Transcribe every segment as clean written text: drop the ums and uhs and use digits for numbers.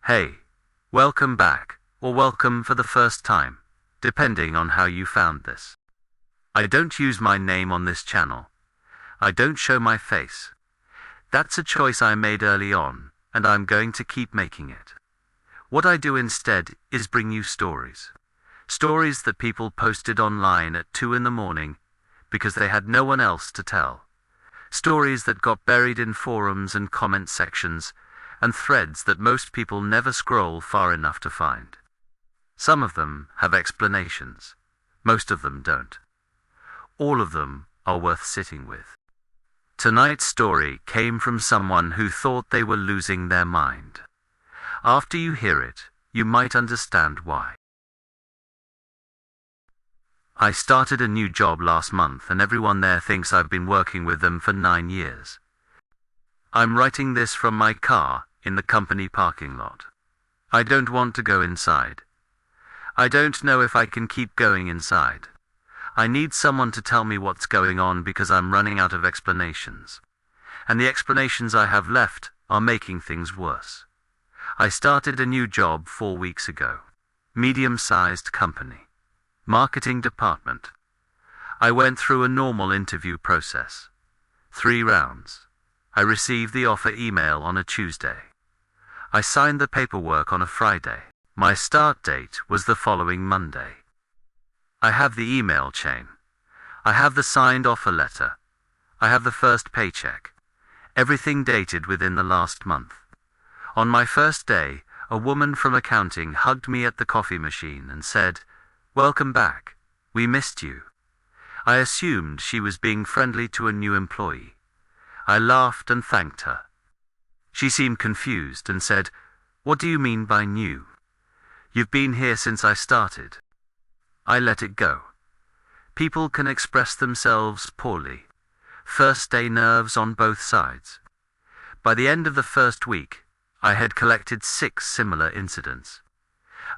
Hey, welcome back, or welcome for the first time, depending on how you found this. I don't use my name on this channel. I don't show my face. That's a choice I made early on, and I'm going to keep making it. What I do instead is bring you stories. Stories that people posted online at 2 in the morning because they had no one else to tell. Stories that got buried in forums and comment sections and threads that most people never scroll far enough to find. Some of them have explanations. Most of them don't. All of them are worth sitting with. Tonight's story came from someone who thought they were losing their mind. After you hear it, you might understand why. I started a new job last month and everyone there thinks I've been working with them for 9 years. I'm writing this from my car in the company parking lot. I don't want to go inside. I don't know if I can keep going inside. I need someone to tell me what's going on because I'm running out of explanations. And the explanations I have left are making things worse. I started a new job 4 weeks ago. Medium-sized company. Marketing department. I went through a normal interview process. 3 rounds. I received the offer email on a Tuesday. I signed the paperwork on a Friday. My start date was the following Monday. I have the email chain. I have the signed offer letter. I have the first paycheck. Everything dated within the last month. On my first day, a woman from accounting hugged me at the coffee machine and said, "Welcome back. We missed you." I assumed she was being friendly to a new employee. I laughed and thanked her. She seemed confused and said, "What do you mean by new? You've been here since I started." I let it go. People can express themselves poorly. First day nerves on both sides. By the end of the first week, I had collected 6 similar incidents.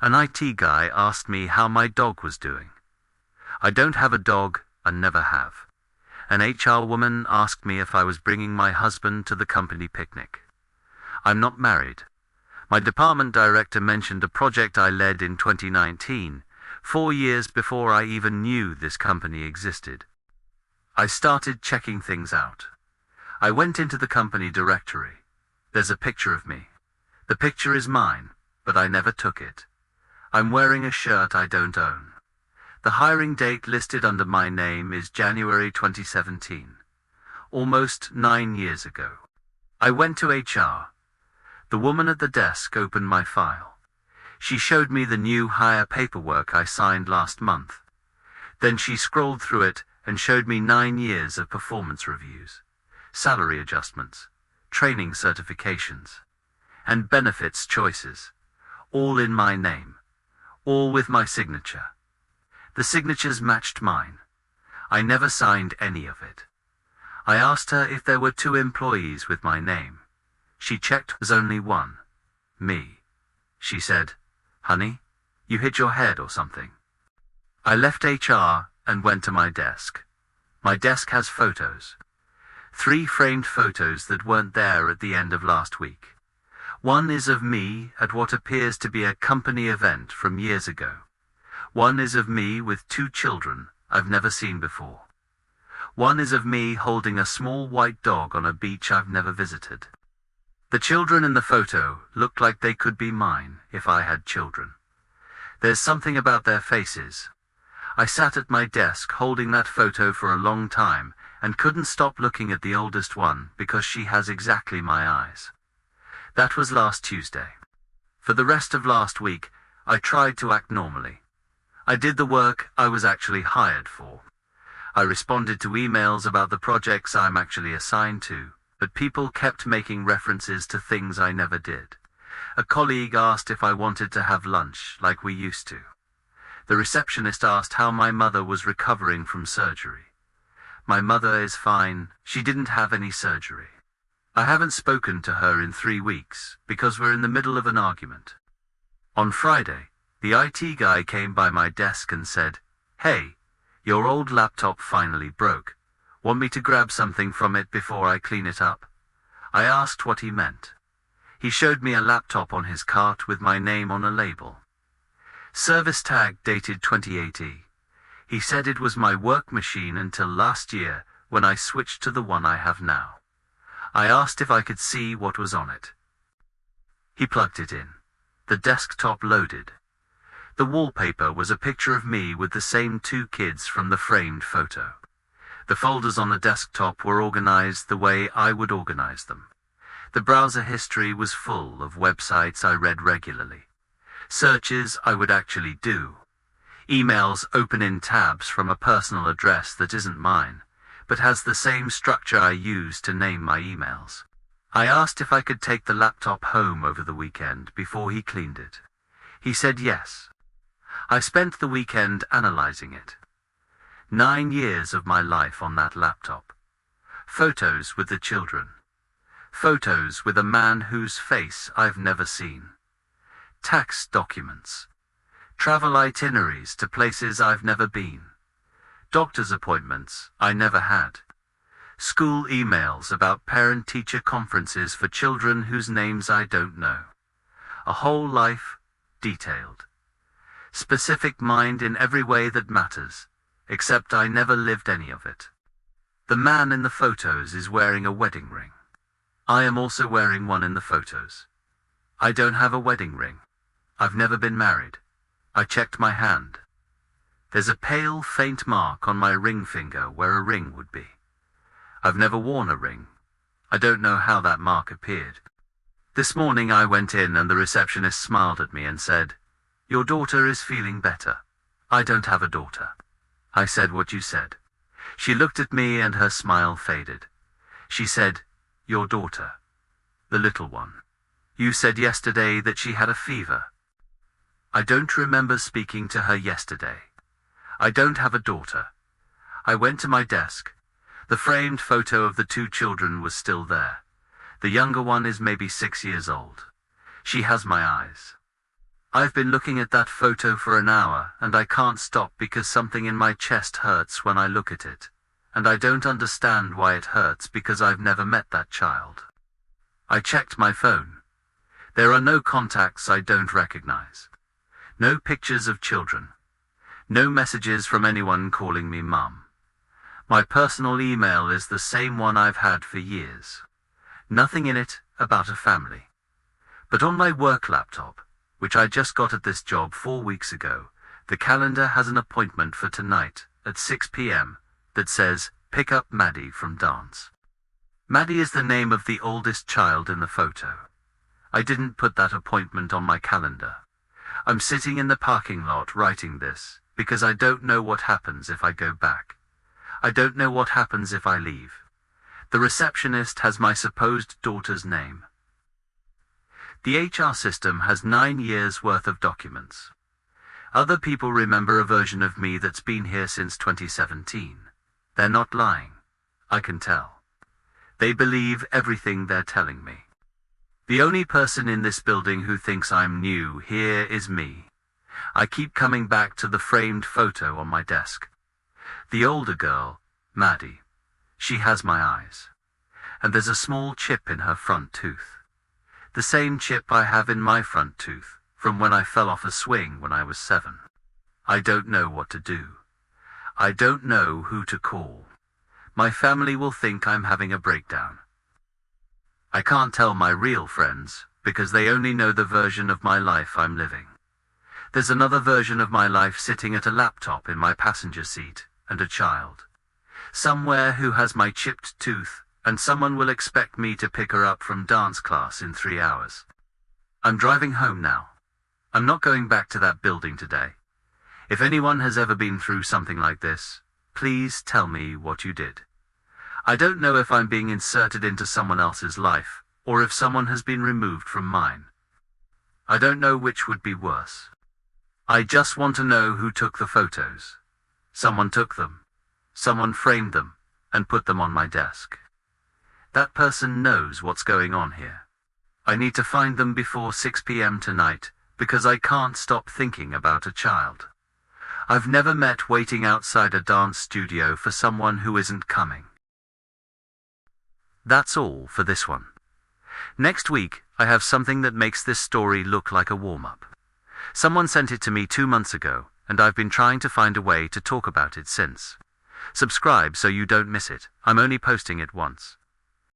An IT guy asked me how my dog was doing. I don't have a dog and never have. An HR woman asked me if I was bringing my husband to the company picnic. I'm not married. My department director mentioned a project I led in 2019, 4 years before I even knew this company existed. I started checking things out. I went into the company directory. There's a picture of me. The picture is mine, but I never took it. I'm wearing a shirt I don't own. The hiring date listed under my name is January 2017. Almost 9 years ago. I went to HR. The woman at the desk opened my file. She showed me the new hire paperwork I signed last month. Then she scrolled through it and showed me 9 years of performance reviews, salary adjustments, training certifications, and benefits choices, all in my name, all with my signature. The signatures matched mine. I never signed any of it. I asked her if there were 2 employees with my name. She checked there's only one. Me. She said, "Honey, you hit your head or something." I left HR and went to my desk. My desk has photos. 3 framed photos that weren't there at the end of last week. One is of me at what appears to be a company event from years ago. One is of me with 2 children I've never seen before. One is of me holding a small white dog on a beach I've never visited. The children in the photo looked like they could be mine if I had children. There's something about their faces. I sat at my desk holding that photo for a long time and couldn't stop looking at the oldest one because she has exactly my eyes. That was last Tuesday. For the rest of last week, I tried to act normally. I did the work I was actually hired for. I responded to emails about the projects I'm actually assigned to, but people kept making references to things I never did. A colleague asked if I wanted to have lunch like we used to. The receptionist asked how my mother was recovering from surgery. My mother is fine. She didn't have any surgery. I haven't spoken to her in 3 weeks because we're in the middle of an argument. On Friday, the IT guy came by my desk and said, "Hey, your old laptop finally broke. Want me to grab something from it before I clean it up?" I asked what he meant. He showed me a laptop on his cart with my name on a label. Service tag dated 2080. He said it was my work machine until last year when I switched to the one I have now. I asked if I could see what was on it. He plugged it in. The desktop loaded. The wallpaper was a picture of me with the same two kids from the framed photo. The folders on the desktop were organized the way I would organize them. The browser history was full of websites I read regularly. Searches I would actually do. Emails open in tabs from a personal address that isn't mine, but has the same structure I use to name my emails. I asked if I could take the laptop home over the weekend before he cleaned it. He said yes. I spent the weekend analyzing it. 9 years of my life on that laptop. Photos with the children. Photos with a man whose face I've never seen. Tax documents. Travel itineraries to places I've never been. Doctor's appointments I never had. School emails about parent-teacher conferences for children whose names I don't know. A whole life, detailed. Specific mind in every way that matters, except I never lived any of it. The man in the photos is wearing a wedding ring. I am also wearing one in the photos. I don't have a wedding ring. I've never been married. I checked my hand. There's a pale, faint mark on my ring finger where a ring would be. I've never worn a ring. I don't know how that mark appeared. This morning I went in and the receptionist smiled at me and said, "Your daughter is feeling better." I don't have a daughter. I said what you said. She looked at me and her smile faded. She said, "Your daughter. The little one. You said yesterday that she had a fever." I don't remember speaking to her yesterday. I don't have a daughter. I went to my desk. The framed photo of the two children was still there. The younger one is maybe 6 years old. She has my eyes. I've been looking at that photo for an hour and I can't stop because something in my chest hurts when I look at it. And I don't understand why it hurts because I've never met that child. I checked my phone. There are no contacts I don't recognize. No pictures of children. No messages from anyone calling me Mum. My personal email is the same one I've had for years. Nothing in it about a family. But on my work laptop, which I just got at this job 4 weeks ago, the calendar has an appointment for tonight at 6 p.m. that says, "Pick up Maddie from dance." Maddie is the name of the oldest child in the photo. I didn't put that appointment on my calendar. I'm sitting in the parking lot writing this because I don't know what happens if I go back. I don't know what happens if I leave. The receptionist has my supposed daughter's name. The HR system has 9 years' worth of documents. Other people remember a version of me that's been here since 2017. They're not lying. I can tell. They believe everything they're telling me. The only person in this building who thinks I'm new here is me. I keep coming back to the framed photo on my desk. The older girl, Maddie, she has my eyes. And there's a small chip in her front tooth. The same chip I have in my front tooth, from when I fell off a swing when I was 7. I don't know what to do. I don't know who to call. My family will think I'm having a breakdown. I can't tell my real friends, because they only know the version of my life I'm living. There's another version of my life sitting at a laptop in my passenger seat, and a child. Somewhere who has my chipped tooth, and someone will expect me to pick her up from dance class in 3 hours. I'm driving home now. I'm not going back to that building today. If anyone has ever been through something like this, please tell me what you did. I don't know if I'm being inserted into someone else's life, or if someone has been removed from mine. I don't know which would be worse. I just want to know who took the photos. Someone took them. Someone framed them, and put them on my desk. That person knows what's going on here. I need to find them before 6 p.m. tonight, because I can't stop thinking about a child. I've never met waiting outside a dance studio for someone who isn't coming. That's all for this one. Next week, I have something that makes this story look like a warm-up. Someone sent it to me 2 months ago, and I've been trying to find a way to talk about it since. Subscribe so you don't miss it. I'm only posting it once.